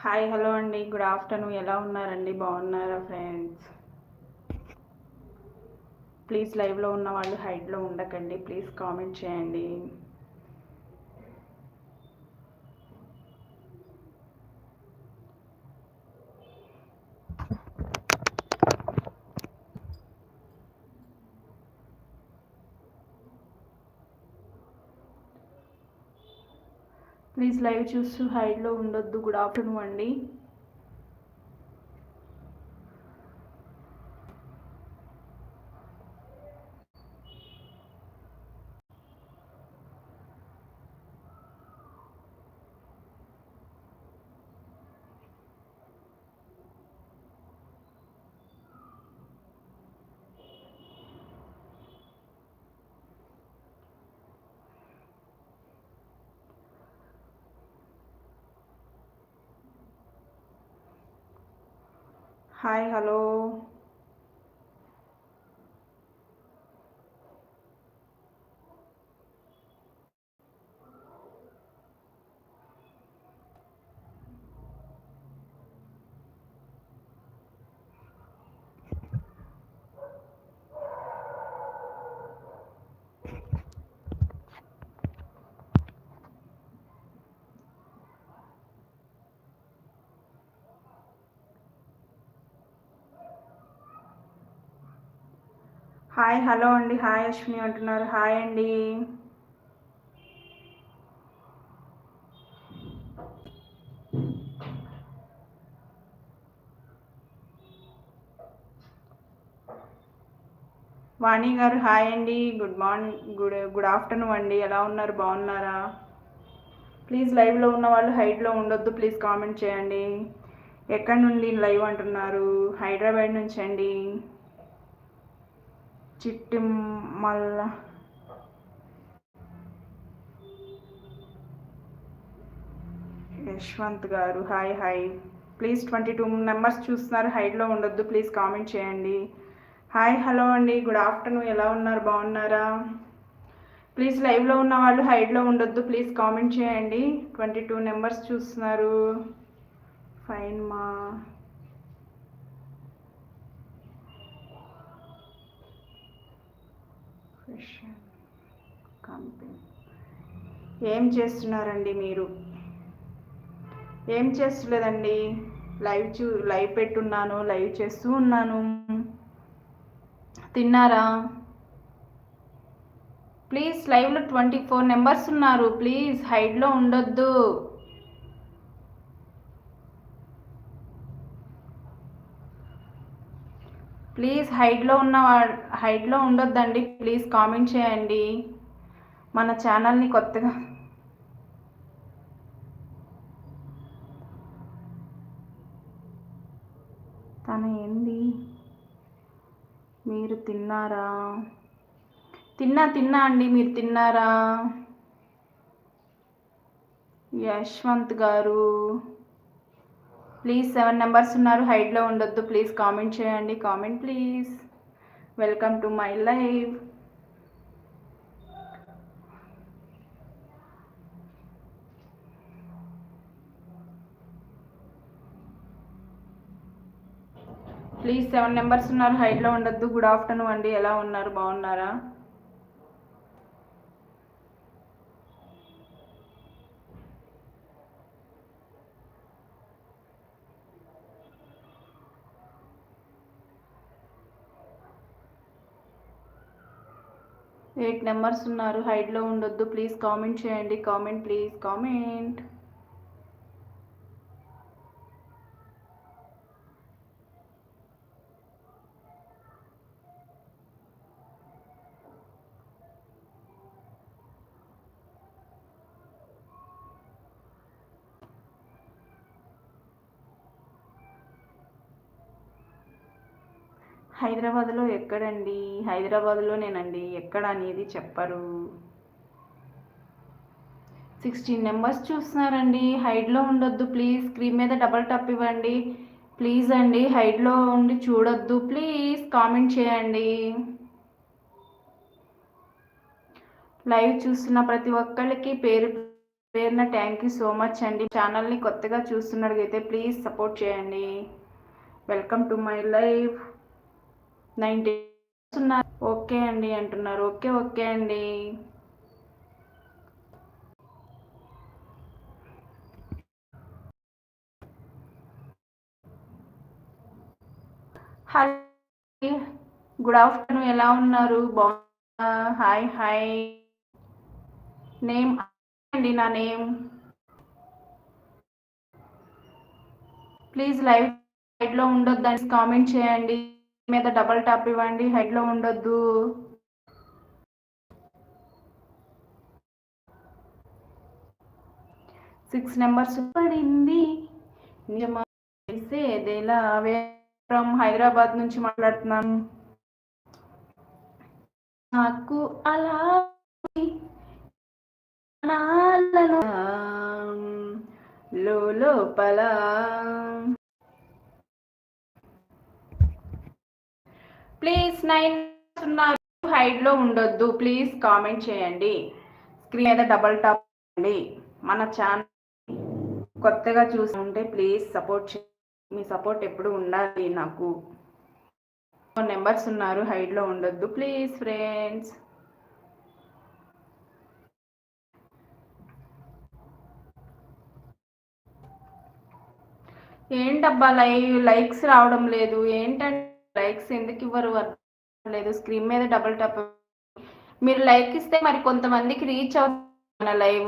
Hi hello అండి, good afternoon. ఎలా ఉన్నారండి? బాగున్నారా ఫ్రెండ్స్? ప్లీజ్ లైవ్లో ఉన్న వాళ్ళు హైడ్లో ఉండకండి, ప్లీజ్ కామెంట్ చేయండి. ప్లీజ్ లైవ్ చూస్తూ హైడ్లో ఉండొద్దు. గుడ్ ఆఫ్టర్నూన్ అండి. Hi hello. హాయ్ హలో అండి. హాయ్ అశ్విని అంటున్నారు. హాయ్ అండి. వాణి గారు హాయ్ అండి. గుడ్ మార్నింగ్, గుడ్ ఆఫ్టర్నూన్ అండి. ఎలా ఉన్నారు? బాగున్నారా? ప్లీజ్ లైవ్లో ఉన్న వాళ్ళు హైడ్లో ఉండొద్దు, ప్లీజ్ కామెంట్ చేయండి. ఎక్కడి నుండి లైవ్ అంటున్నారు? హైదరాబాద్ నుంచి అండి. చిట్టి మల్ల యశ్వంత్ గారు హాయ్ హాయ్. ప్లీజ్ 22 మెంబర్స్ చూస్తున్నారు, హైడ్లో ఉండొద్దు, ప్లీజ్ కామెంట్ చేయండి. హాయ్ హలో అండి. Good afternoon. ఎలా ఉన్నారు? బాగున్నారా? ప్లీజ్ లైవ్లో ఉన్న వాళ్ళు హైడ్లో ఉండొద్దు, ప్లీజ్ కామెంట్ చేయండి. 22 మెంబర్స్ చూస్తున్నారు. ఫైన్ మా కంపెనీ. ఏం చేస్తున్నారండి మీరు? ఏం చేస్తలేదండి. లైవ్ పెట్టున్నాను, లైవ్ చేస్తూ ఉన్నాను. తిన్నారా? ప్లీజ్ లైవ్లో 24 మెంబర్స్ ఉన్నారు, ప్లీజ్ హైడ్లో ఉండొద్దు. ప్లీజ్ హైడ్లో ఉండొద్దండి, ప్లీజ్ కామెంట్ చేయండి. మన ఛానల్ని కొత్తగా తన ఏంది? మీరు తిన్నారా? తిన్నా అండి. మీరు తిన్నారా? యశ్వంత్ గారు ప్లీజ్ 7 మెంబర్స్ ఉన్నారు, హైడ్లో ఉండొద్దు, ప్లీజ్ కామెంట్ చేయండి. Comment please. Welcome to my live. Please 7 members ఉన్నారు, హైడ్లో ఉండొద్దు. గుడ్ ఆఫ్టర్నూన్ అండి. ఎలా ఉన్నారు? బాగున్నారా? ఎయిట్ మెంబర్స్ ఉన్నారు, హైడ్లో ఉండొద్దు, ప్లీజ్ కామెంట్ చేయండి. Comment please. కామెంట్. హైదరాబాద్లో ఎక్కడండి? హైదరాబాద్లోనేనండి. ఎక్కడ అనేది చెప్పరు. 16 మెంబర్స్ చూస్తున్నారండి, హైడ్లో ఉండొద్దు, ప్లీజ్. స్క్రీన్ మీద డబల్ టప్ ఇవ్వండి, ప్లీజ్ అండి. హైడ్లో ఉండి చూడొద్దు, ప్లీజ్ కామెంట్ చేయండి. లైవ్ చూస్తున్న ప్రతి ఒక్కరికి పేరు పేరున థ్యాంక్ యూ సో మచ్ అండి. ఛానల్ని కొత్తగా చూస్తున్నట్లయితే ప్లీజ్ సపోర్ట్ చేయండి. Welcome to my life. 90 ఉన్నారు. ఓకే అండి అంటున్నారు. ఓకే ఓకే అండి. Hi, good afternoon. ఎలా ఉన్నారు? బాగున్నా. Hi hi. నేమ్ అండి, నా నేమ్. ప్లీజ్ లైవ్ హైడ్లో ఉండొద్దు అని కామెంట్ చేయండి. మీద డబల్ టాప్ ఇవ్వండి. హైడ్లో ఉండొద్దు. సిక్స్ నెంబర్స్ పడింది. నిజమా తెలిసేదేలా? ఫ్రమ్ హైదరాబాద్ నుంచి మాట్లాడుతున్నాను. నాకు అలా లోపల ప్లీజ్ 9 ఉన్నారు. హైడ్లో ఉండొద్దు. ప్లీజ్ కామెంట్ చేయండి. స్క్రీన్ మీద డబల్ టాప్ చేయండి. మన ఛానల్ కొత్తగా చూస్తుంటే ప్లీజ్ సపోర్ట్ చేయండి. మీ సపోర్ట్ ఎప్పుడు ఉండాలి నాకు. నెంబర్స్ ఉన్నారు. హైడ్లో ఉండొద్దు ప్లీజ్ ఫ్రెండ్స్. ఏంటబ్బా లైక్స్ రావడం లేదు? ఏంటంటే లైక్స్ ఎందుకు ఇవ్వరు లేదు? స్క్రీన్ మీద డబుల్ టాప్. మీరు లైక్ ఇస్తే మరి కొంతమందికి రీచ్ అవుతుంది మన లైవ్.